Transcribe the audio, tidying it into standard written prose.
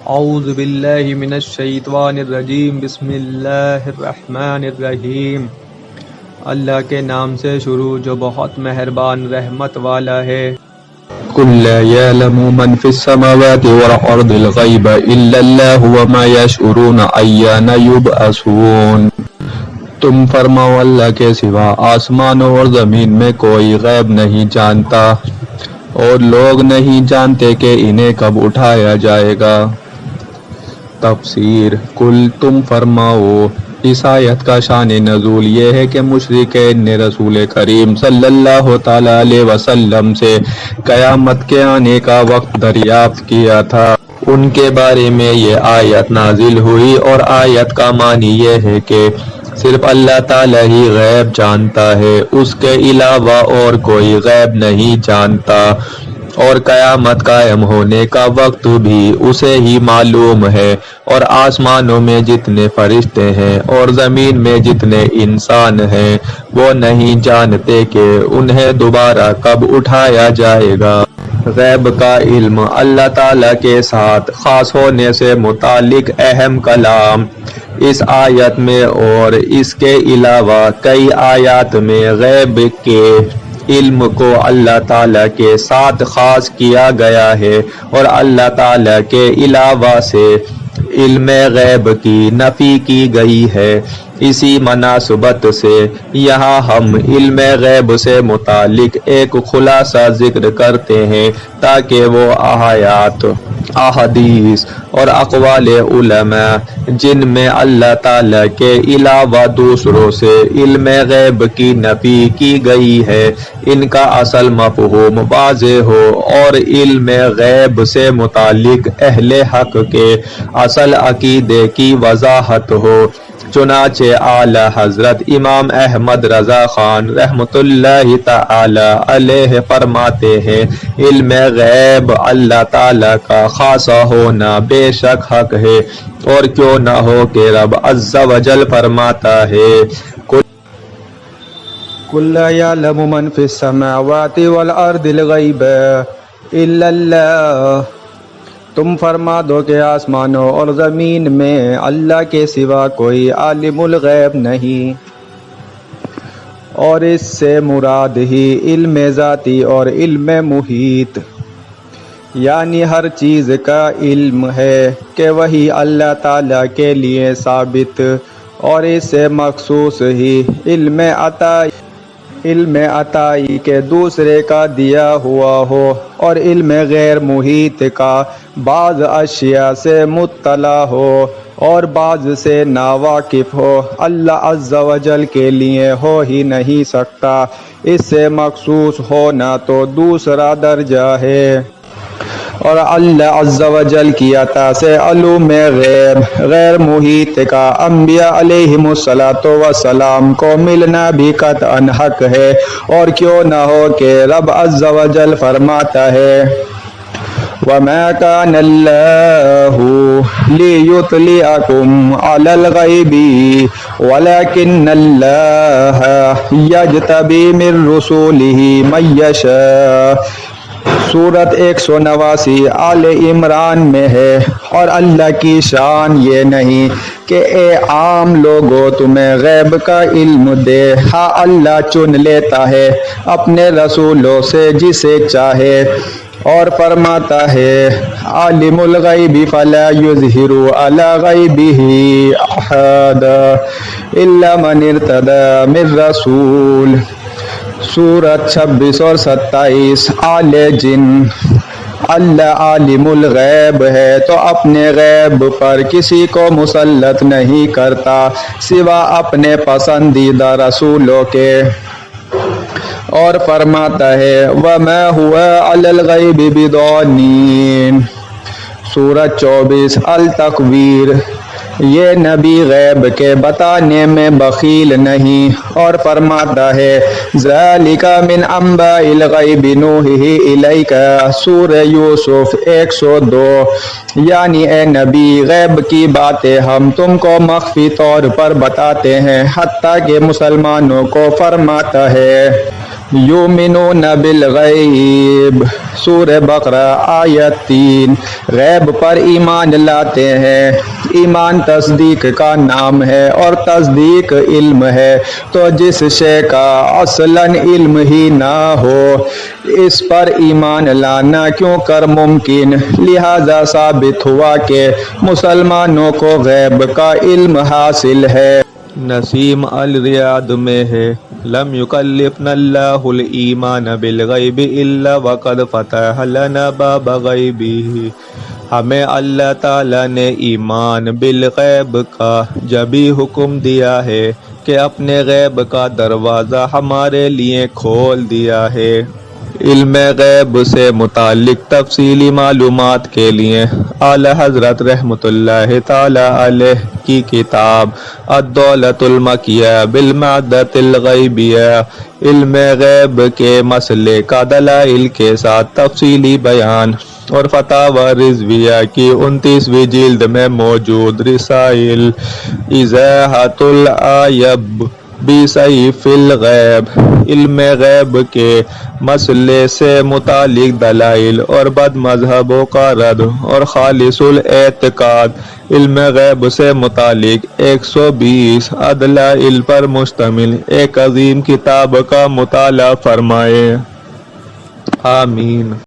اعوذ باللہ من الشیطان الرجیم بسم اللہ الرحمن الرحیم۔ اللہ کے نام سے شروع جو بہت مہربان رحمت والا ہے۔ قل لا يعلم من في السماوات والأرض الغيب إلا الله وما يشعرون أيان يبعثون۔ تم فرماؤ اللہ کے سوا آسمانوں اور زمین میں کوئی غیب نہیں جانتا اور لوگ نہیں جانتے کہ انہیں کب اٹھایا جائے گا۔ تفسیر قل تم فرماؤ، اس آیت کا شان نزول یہ ہے کہ مشرکین نے رسول کریم صلی اللہ تعالی علیہ وسلم سے قیامت کے آنے کا وقت دریافت کیا تھا۔ ان کے بارے میں یہ آیت نازل ہوئی اور آیت کا معنی یہ ہے کہ صرف اللہ تعالی ہی غیب جانتا ہے، اس کے علاوہ اور کوئی غیب نہیں جانتا، اور قیامت قائم ہونے کا وقت بھی اسے ہی معلوم ہے، اور آسمانوں میں جتنے فرشتے ہیں اور زمین میں جتنے انسان ہیں وہ نہیں جانتے کہ انہیں دوبارہ کب اٹھایا جائے گا۔ غیب کا علم اللہ تعالیٰ کے ساتھ خاص ہونے سے متعلق اہم کلام اس آیت میں اور اس کے علاوہ کئی آیات میں غیب کے علم کو اللہ تعالیٰ کے ساتھ خاص کیا گیا ہے، اور اللہ تعالیٰ کے علاوہ سے علم غیب کی نفی کی گئی ہے۔ اسی مناسبت سے یہاں ہم علم غیب سے متعلق ایک خلاصہ ذکر کرتے ہیں تاکہ وہ آیات، احادیث اور اقوال علماء جن میں اللہ تعالیٰ کے علاوہ دوسروں سے علم غیب کی نفی کی گئی ہے، ان کا اصل مفہوم واضح ہو اور علم غیب سے متعلق اہل حق کے اصل عقیدے کی وضاحت ہو۔ چنانچہ اعلی حضرت امام احمد رضا خان رحمۃ اللہ تعالی علیہ فرماتے ہیں، علم غیب اللہ تعالی کا خاصا ہونا بے شک حق ہے، اور کیوں نہ ہو کہ رب عز و جل فرماتا ہے، قل لا يعلم من في السماوات والارض الغیب الا اللہ۔ تم فرما دو کہ آسمانوں اور زمین میں اللہ کے سوا کوئی عالم الغیب نہیں، اور اس سے مراد ہی علم ذاتی اور علم محیط، یعنی ہر چیز کا علم ہے کہ وہی اللہ تعالیٰ کے لیے ثابت، اور اس سے مخصوص ہی علم عطائی کے دوسرے کا دیا ہوا ہو، اور علم غیر محیط کا بعض اشیاء سے مطلع ہو اور بعض سے ناواقف ہو، اللہ عز و جل کے لیے ہو ہی نہیں سکتا۔ اس سے مخصوص ہونا تو دوسرا درجہ ہے، اور اللہ عز و جل کی عطا سے علوم غیب غیر محیط کا انبیاء علیہم السلام کو ملنا بھی قطعاً حق ہے، اور کیوں نہ ہو کہ رب عز و جل فرماتا ہے، وَمَا كَانَ اللَّهُ لِيُطْلِعَكُمْ عَلَى الْغَيْبِ وَلَكِنَّ اللَّهَ يَجْتَبِي مِن رُّسُلِهِ مَن يَشَاءُ۔ سورت 189 آل عمران میں ہے، اور اللہ کی شان یہ نہیں کہ اے عام لوگو تمہیں غیب کا علم دے، ہاں اللہ چن لیتا ہے اپنے رسولوں سے جسے چاہے، اور فرماتا ہے، عالم الغیب فلا یظہر علی غیبہ احدا الا من ارتضی من رسول۔ سورت 26 اور 27 آل جن۔ اللہ عالم الغیب ہے تو اپنے غیب پر کسی کو مسلط نہیں کرتا سوا اپنے پسندیدہ رسولوں کے، اور فرماتا ہے، وَمَا هُوَ عَلَى الْغَيْبِ بِضَنِينٍ۔ سورت 24 التکویر۔ یہ نبی غیب کے بتانے میں بخیل نہیں، اور فرماتا ہے، ذَلِكَ مِنْ أَنْبَاءِ الْغَيْبِ نُوحِيهِ إِلَيْكَ۔ سورہ یوسف 102۔ یعنی اے نبی، غیب کی باتیں ہم تم کو مخفی طور پر بتاتے ہیں، حتیٰ کہ مسلمانوں کو فرماتا ہے، یؤمنون بالغیب، سورہ بقرہ آیت 3۔ غیب پر ایمان لاتے ہیں۔ ایمان تصدیق کا نام ہے اور تصدیق علم ہے، تو جس شے کا اصلاً علم ہی نہ ہو اس پر ایمان لانا کیوں کر ممکن؟ لہذا ثابت ہوا کہ مسلمانوں کو غیب کا علم حاصل ہے۔ نسیم الریاض میں ہے، لم یکلفنا اللہ الایمان بالغیب الا وقد فتح لنا باب غیبہ۔ ہمیں اللہ تعالیٰ نے ایمان بالغیب کا جبھی حکم دیا ہے کہ اپنے غیب کا دروازہ ہمارے لیے کھول دیا ہے۔ علم غیب سے متعلق تفصیلی معلومات کے لیے اعلیٰ حضرت رحمۃ اللہ تعالی علیہ کی کتاب الدولۃ المکیہ بالمعدۃ الغیبیہ، علم غیب کے مسئلے کا دلائل کے ساتھ تفصیلی بیان، اور فتاوی رضویہ کی 29ویں جلد میں موجود رسائل ایضاحۃ العیب بسیف الغیب، علم غیب کے مسئلے سے متعلق دلائل اور بد مذہبوں کا رد، اور خالص الاعتقاد علم غیب سے متعلق 120 دلائل پر مشتمل ایک عظیم کتاب کا مطالعہ فرمائے۔ آمین۔